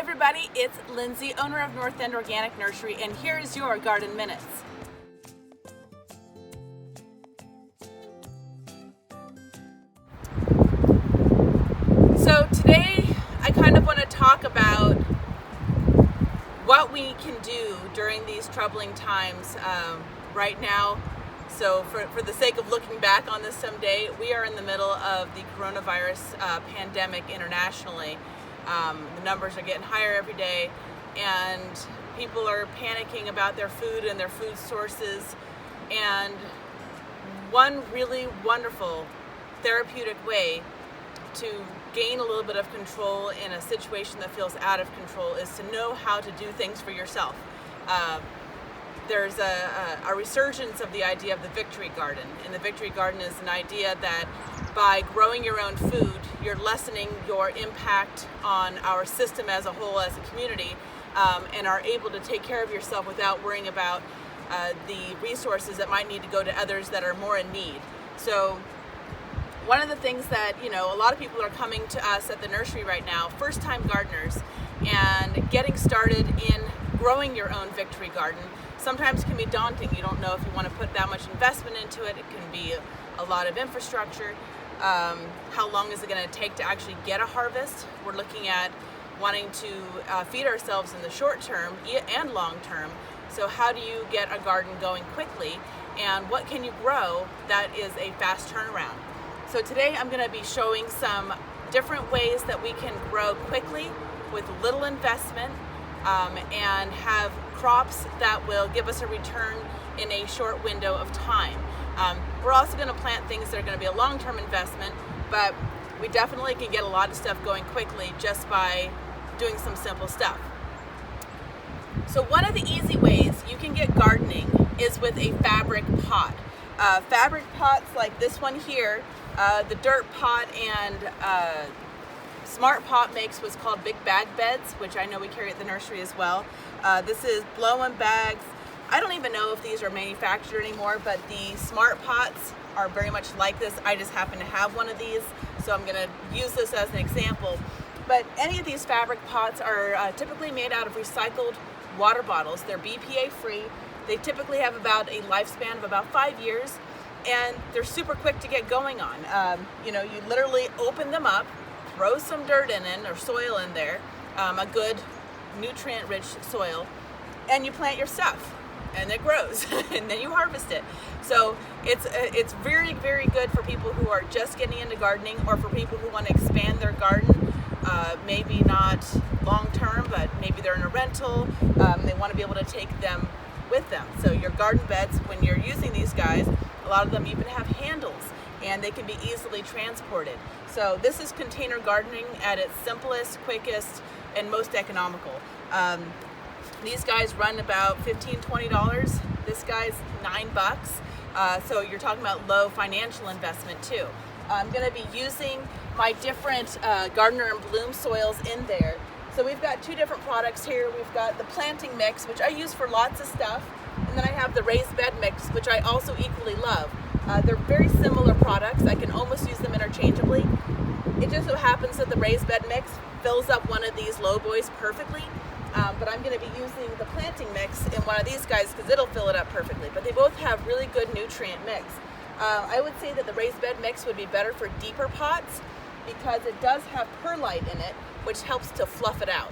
everybody, it's Lindsay, owner of North End Organic Nursery, and here's your Garden Minutes. So today I kind of want to talk about what we can do during these troubling times right now. So for the sake of looking back on this someday, we are in the middle of the coronavirus pandemic internationally. The numbers are getting higher every day, and people are panicking about their food and their food sources. And one really wonderful therapeutic way to gain a little bit of control in a situation that feels out of control is to know how to do things for yourself. There's a resurgence of the idea of the victory garden, and the victory garden is an idea that by growing your own food, you're lessening your impact on our system as a whole, as a community, and are able to take care of yourself without worrying about the resources that might need to go to others that are more in need. So one of the things that, a lot of people are coming to us at the nursery right now, first-time gardeners, and getting started in growing your own victory garden sometimes can be daunting. You don't know if you want to put that much investment into it. It can be a lot of infrastructure. How long is it going to take to actually get a harvest? We're looking at wanting to feed ourselves in the short term and long term. So how do you get a garden going quickly, and what can you grow that is a fast turnaround? So today I'm going to be showing some different ways that we can grow quickly with little investment and have crops that will give us a return in a short window of time. We're also going to plant things that are going to be a long-term investment, but we definitely can get a lot of stuff going quickly just by doing some simple stuff. So one of the easy ways you can get gardening is with a fabric pot. Fabric pots like this one here, the Dirt Pot and Smart Pot makes what's called big bag beds, which I know we carry at the nursery as well. This is blow-in bags. I don't even know if these are manufactured anymore, but the Smart Pots are very much like this. I just happen to have one of these, so I'm going to use this as an example. But any of these fabric pots are typically made out of recycled water bottles. They're BPA free. They typically have about a lifespan of about 5 years, and they're super quick to get going on. You literally open them up, throw some dirt in or soil in there, a good nutrient-rich soil, and you plant your stuff, and it grows, and then you harvest it. So it's very, very good for people who are just getting into gardening, or for people who want to expand their garden, maybe not long-term, but maybe they're in a rental, they want to be able to take them with them. So your garden beds, when you're using these guys, a lot of them even have handles, and they can be easily transported. So this is container gardening at its simplest, quickest, and most economical. These guys run about $15–20. This guy's $9. So you're talking about low financial investment too. I'm going to be using my different Gardener and Bloom soils in there. So we've got two different products here. We've got the planting mix, which I use for lots of stuff, and then I have the raised bed mix, which I also equally love. They're very similar products. I can almost use them interchangeably. It just so happens that the raised bed mix fills up one of these low boys perfectly, but I'm going to be using the planting mix in one of these guys because it'll fill it up perfectly. But they both have really good nutrient mix. I would say that the raised bed mix would be better for deeper pots because it does have perlite in it, which helps to fluff it out.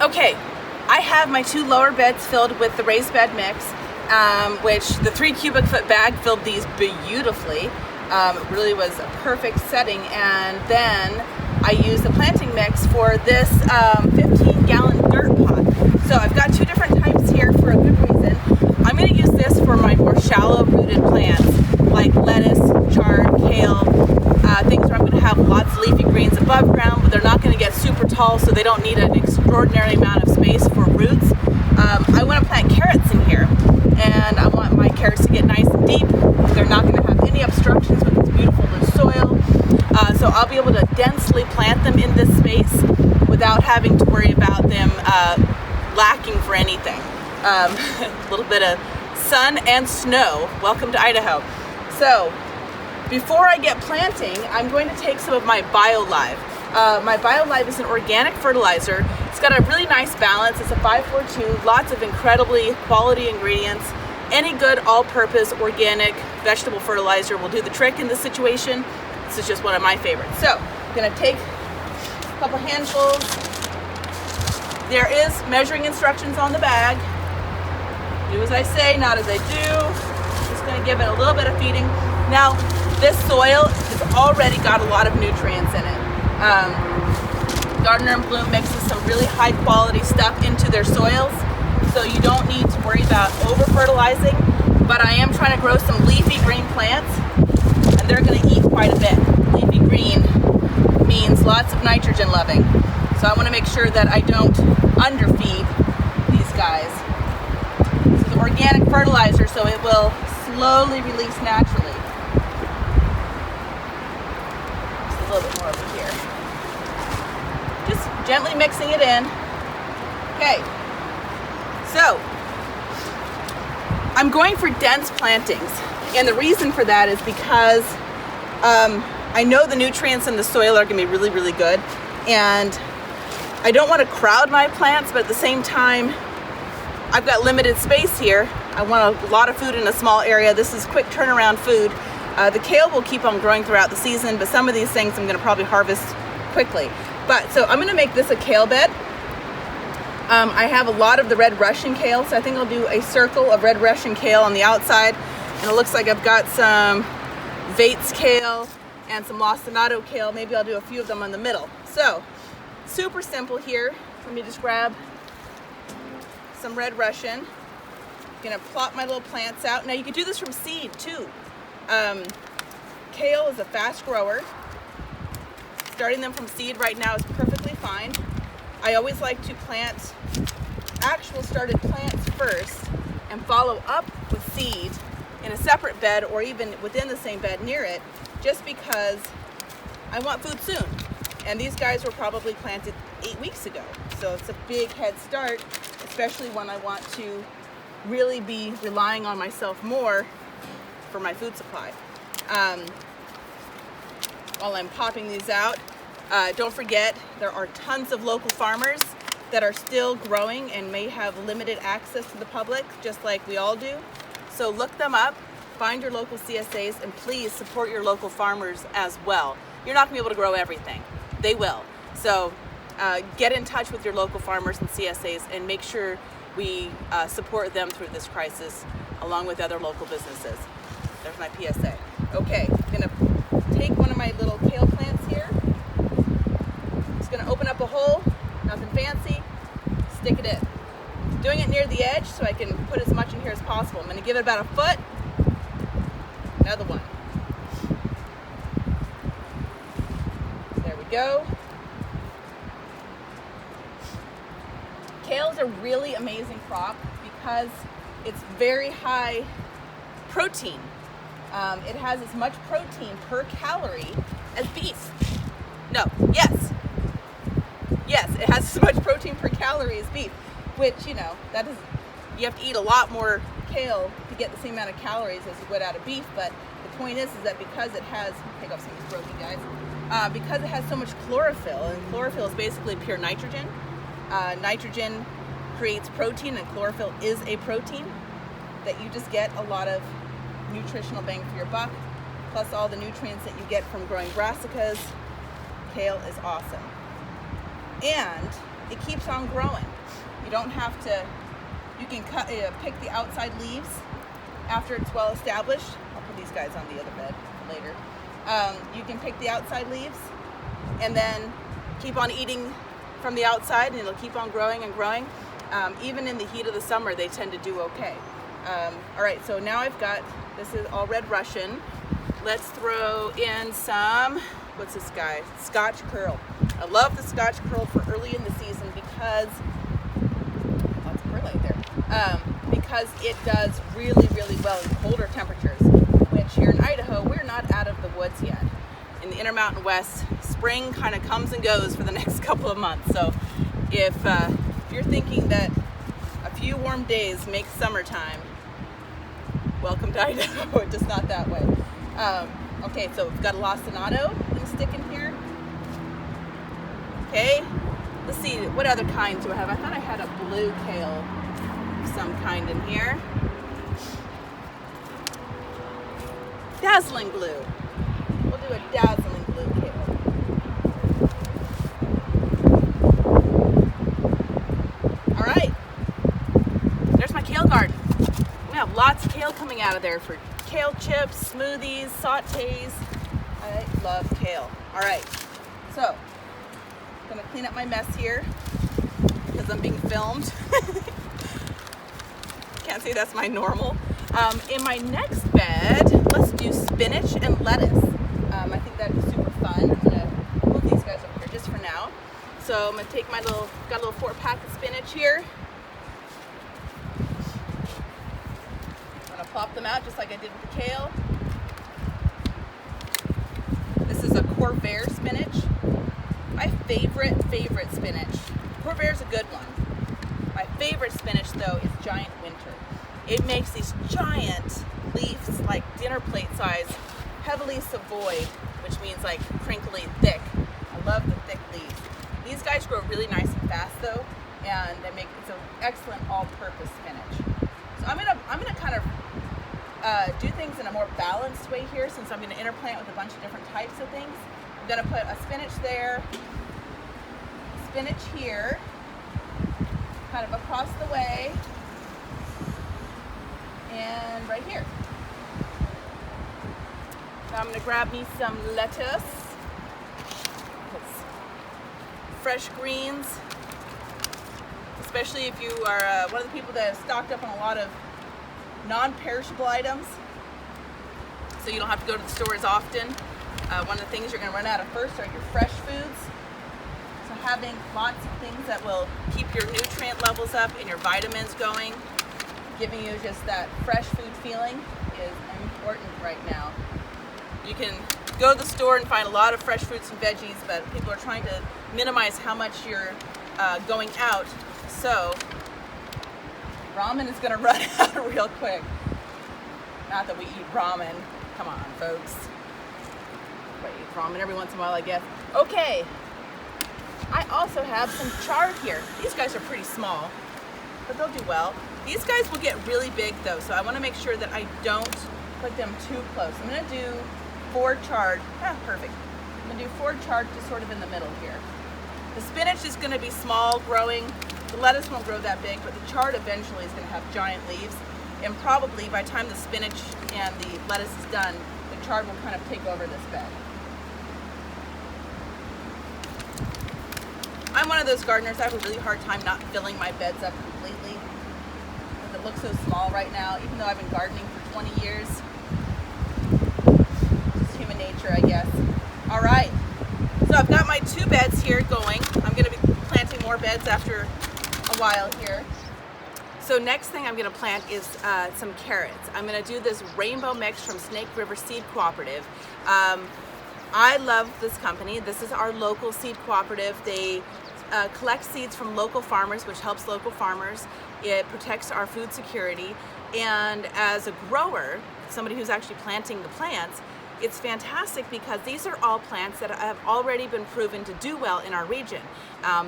Okay, I have my 2 lower beds filled with the raised bed mix, which the 3 cubic foot bag filled these beautifully. It really was a perfect setting. And then I used the planting mix for this 15-gallon dirt pot. So I've got 2 different types here for a good reason. I'm going to use this for my more shallow rooted plants like lettuce, chard, kale, things where I'm going to have lots of leafy greens above ground, but they're not going to get super tall, so they don't need an extraordinary amount of space for roots. I want to plant carrots in here, and I want my carrots to get nice and deep. They're not going to have any obstructions with this beautiful loose soil, so I'll be able to densely plant them in this space without having to worry about them lacking for anything. A little bit of sun and snow. Welcome to Idaho. So before I get planting, I'm going to take some of my BioLive. My BioLive is an organic fertilizer. It's got a really nice balance. It's a 5-4-2, lots of incredibly quality ingredients. Any good all-purpose organic vegetable fertilizer will do the trick in this situation. This is just one of my favorites. So I'm going to take a couple handfuls. There is measuring instructions on the bag. Do as I say, not as I do. Just going to give it a little bit of feeding. Now, this soil has already got a lot of nutrients in it. Gardener and Bloom mixes some really high quality stuff into their soils, so you don't need to worry about over fertilizing. But I am trying to grow some leafy green plants, and they're going to eat quite a bit. Leafy green means lots of nitrogen loving, so I want to make sure that I don't underfeed these guys. This is organic fertilizer, so it will slowly release naturally. Just a little bit more over here. Just gently mixing it in. Okay, so I'm going for dense plantings, and the reason for that is because I know the nutrients in the soil are going to be really, really good, and I don't want to crowd my plants, but at the same time, I've got limited space here. I want a lot of food in a small area. This is quick turnaround food. The kale will keep on growing throughout the season, but some of these things I'm going to probably harvest quickly. So I'm going to make this a kale bed. I have a lot of the red Russian kale, so I think I'll do a circle of red Russian kale on the outside. And it looks like I've got some Beets kale and some lacinato kale. Maybe I'll do a few of them on the middle. So super simple here. Let me just grab some red Russian. I'm gonna plop my little plants out. Now you can do this from seed too. Kale is a fast grower. Starting them from seed right now is perfectly fine. I always like to plant actual started plants first and follow up with seed in a separate bed or even within the same bed near it, just because I want food soon. And these guys were probably planted 8 weeks ago. So it's a big head start, especially when I want to really be relying on myself more for my food supply. While I'm popping these out, don't forget there are tons of local farmers that are still growing and may have limited access to the public, just like we all do. So look them up, find your local CSAs, and please support your local farmers as well. You're not gonna be able to grow everything. They will. So get in touch with your local farmers and CSAs and make sure we support them through this crisis along with other local businesses. There's my PSA. Okay, I'm gonna take one of my little kale plants here. Just gonna open up a hole, nothing fancy, stick it in. Doing it near the edge so I can put as much in here as possible. I'm gonna give it about a foot. Another one. There we go. Kale is a really amazing crop because it's very high protein. It has as much protein per calorie as beef. No, yes, it has as much protein per calorie as beef, which, you know, that is, you have to eat a lot more kale to get the same amount of calories as you would out of beef. But the point is that because it has, pick up some of these broken guys, because it has so much chlorophyll, and chlorophyll is basically pure nitrogen. Nitrogen creates protein, and chlorophyll is a protein, that you just get a lot of nutritional bang for your buck, plus all the nutrients that you get from growing brassicas. Kale is awesome. And it keeps on growing. You don't have to, you can pick the outside leaves after it's well established. I'll put these guys on the other bed later. You can pick the outside leaves and then keep on eating from the outside, and it'll keep on growing and growing. Even in the heat of the summer, they tend to do okay. All right, so now I've got, this is all red Russian. Let's throw in some, what's this guy? Scotch Curl. I love the Scotch Curl for early in the season because, lots of perlite there, because it does really, really well in colder temperatures, which here in Idaho, we're not out of the woods yet. In the Intermountain West, spring kind of comes and goes for the next couple of months. So if you're thinking that a few warm days make summertime, welcome to Idaho. It's just not that way. Okay, so we've got a lacinato and stick in here. Okay, let's see, what other kinds do I have? I thought I had a blue kale of some kind in here. Dazzling blue. We'll do a dazzling blue kale. All right, there's my kale garden. We have lots of kale coming out of there for kale chips, smoothies, sautés. I love kale. All right, so I'm gonna clean up my mess here because I'm being filmed. Can't say that's my normal. In my next bed, let's do spinach and lettuce. I think that'd be super fun. I'm gonna move these guys over here just for now. So I'm gonna take my got a little 4-pack of spinach here. I'm gonna plop them out just like I did with the kale. This is a Kohlrabi spinach. My favorite spinach. Kohlrabi is a good one. My favorite spinach though is Giant Winter. It makes these giant leaves, like dinner plate size, heavily savoyed, which means like crinkly thick. I love the thick leaves. These guys grow really nice and fast though, and it's an excellent all-purpose spinach. So I'm gonna kind of do things in a more balanced way here, since I'm gonna interplant with a bunch of different types of things. I'm gonna put a spinach there, spinach here, kind of across the way, and right here. Now I'm gonna grab me some lettuce. It's fresh greens, especially if you are one of the people that have stocked up on a lot of non-perishable items, so you don't have to go to the store as often. One of the things you're gonna run out of first are your fresh foods. So having lots of things that will keep your nutrient levels up and your vitamins going, giving you just that fresh food feeling, is important right now. You can go to the store and find a lot of fresh fruits and veggies, but people are trying to minimize how much you're going out. So ramen is gonna run out real quick. Not that we eat ramen. Come on, folks. We eat ramen every once in a while, I guess. Okay. I also have some chard here. These guys are pretty small, but they'll do well. These guys will get really big though, so I want to make sure that I don't put them too close. I'm going to do 4 chard. Perfect. I'm going to do 4 chard just sort of in the middle here. The spinach is going to be small growing. The lettuce won't grow that big, but the chard eventually is going to have giant leaves. And probably by the time the spinach and the lettuce is done, the chard will kind of take over this bed. I'm one of those gardeners, I have a really hard time not filling my beds up completely, because it looks so small right now, even though I've been gardening for 20 years. Just human nature, I guess. All right, so I've got my 2 beds here going. I'm going to be planting more beds after a while here. So next thing I'm going to plant is some carrots. I'm going to do this rainbow mix from Snake River Seed Cooperative. I love this company. This is our local seed cooperative. They collect seeds from local farmers, which helps local farmers. It protects our food security. And as a grower, somebody who's actually planting the plants, it's fantastic because these are all plants that have already been proven to do well in our region.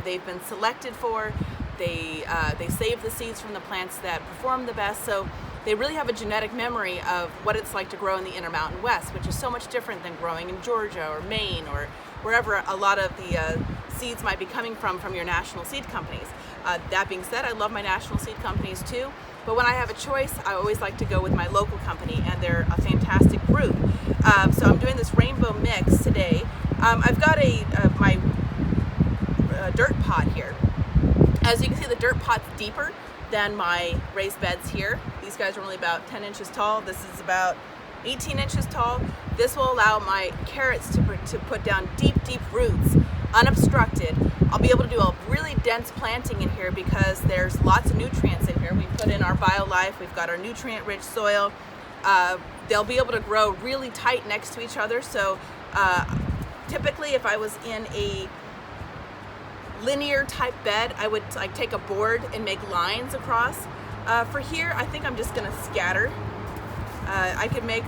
They've been selected for, they save the seeds from the plants that perform the best. So they really have a genetic memory of what it's like to grow in the Intermountain West, which is so much different than growing in Georgia or Maine or wherever a lot of the seeds might be coming from your national seed companies. That being said, I love my national seed companies too, but when I have a choice, I always like to go with my local company, and they're a fantastic group. So I'm doing this rainbow mix today. I've got my dirt pot here. As you can see, the dirt pot's deeper than my raised beds here. These guys are only about 10 inches tall. This is about 18 inches tall. This will allow my carrots to put down deep roots, unobstructed. I'll be able to do a really dense planting in here because there's lots of nutrients in here. We put in our BioLife, we've got our nutrient-rich soil. They'll be able to grow really tight next to each other. So typically if I was in a linear type bed, I would like take a board and make lines across. For here, I think I'm just gonna scatter. I could make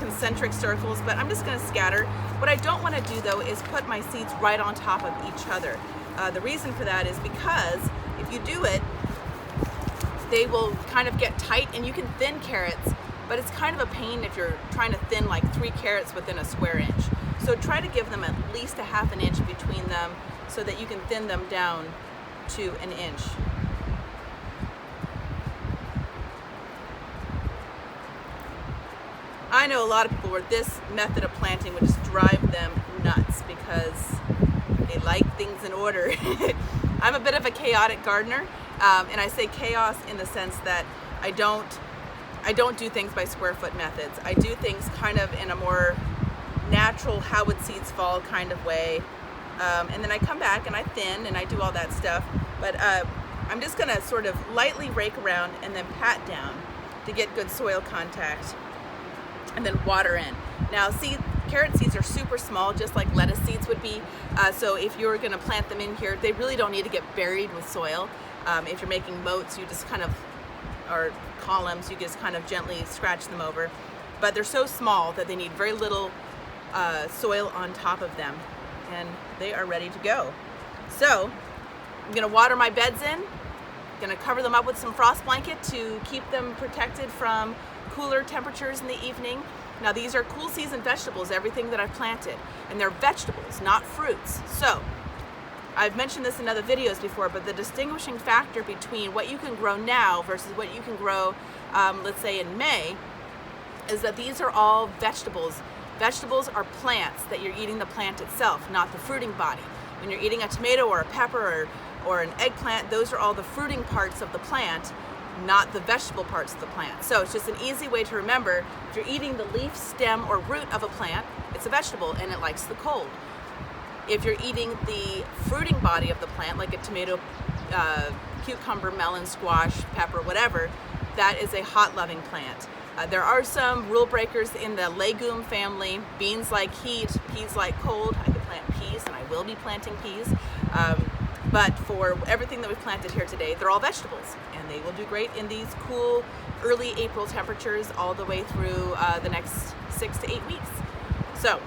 concentric circles, but I'm just gonna scatter. What I don't wanna do though is put my seeds right on top of each other. The reason for that is because if you do it, they will kind of get tight, and you can thin carrots, but it's kind of a pain if you're trying to thin like 3 carrots within a square inch. So try to give them at least a ½ an inch between them so that you can thin them down to 1 inch. I know a lot of people where this method of planting would just drive them nuts because they like things in order. I'm a bit of a chaotic gardener, and I say chaos in the sense that I don't do things by square foot methods. I do things kind of in a more natural, how would seeds fall kind of way. And then I come back and I thin and I do all that stuff. But I'm just gonna sort of lightly rake around and then pat down to get good soil contact, and then water in. Now carrot seeds are super small, just like lettuce seeds would be. So if you're gonna plant them in here, they really don't need to get buried with soil. If you're making moats, you just kind of, or columns, you just kind of gently scratch them over. But they're so small that they need very little soil on top of them, and they are ready to go. So I'm gonna water my beds in, gonna cover them up with some frost blanket to keep them protected from cooler temperatures in the evening. Now these are cool season vegetables, everything that I've planted, and they're vegetables, not fruits. So I've mentioned this in other videos before, but the distinguishing factor between what you can grow now versus what you can grow, let's say in May, is that these are all vegetables. Vegetables are plants that you're eating the plant itself, not the fruiting body. When you're eating a tomato or a pepper or an eggplant, those are all the fruiting parts of the plant, not the vegetable parts of the plant. So it's just an easy way to remember, if you're eating the leaf, stem, or root of a plant, it's a vegetable and it likes the cold. If you're eating the fruiting body of the plant, like a tomato, cucumber, melon, squash, pepper, whatever, that is a hot-loving plant. There are some rule breakers in the legume family. Beans like heat, peas like cold. I could plant peas, and I will be planting peas. But for everything that we've planted here today, they're all vegetables, and they will do great in these cool early April temperatures all the way through the next 6 to 8 weeks. So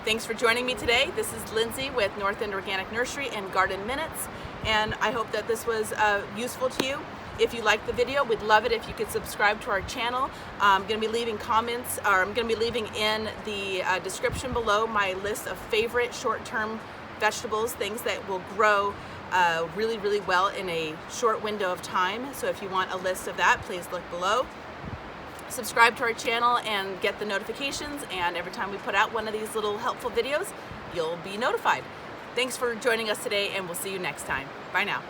thanks for joining me today. This is Lindsay with North End Organic Nursery and Garden Minutes, and I hope that this was useful to you. If you liked the video, we'd love it if you could subscribe to our channel. I'm going to be leaving comments, or I'm going to be leaving in the description below my list of favorite short-term vegetables, things that will grow really, really well in a short window of time. So if you want a list of that, please look below. Subscribe to our channel and get the notifications, and every time we put out one of these little helpful videos, you'll be notified. Thanks for joining us today, and we'll see you next time. Bye now.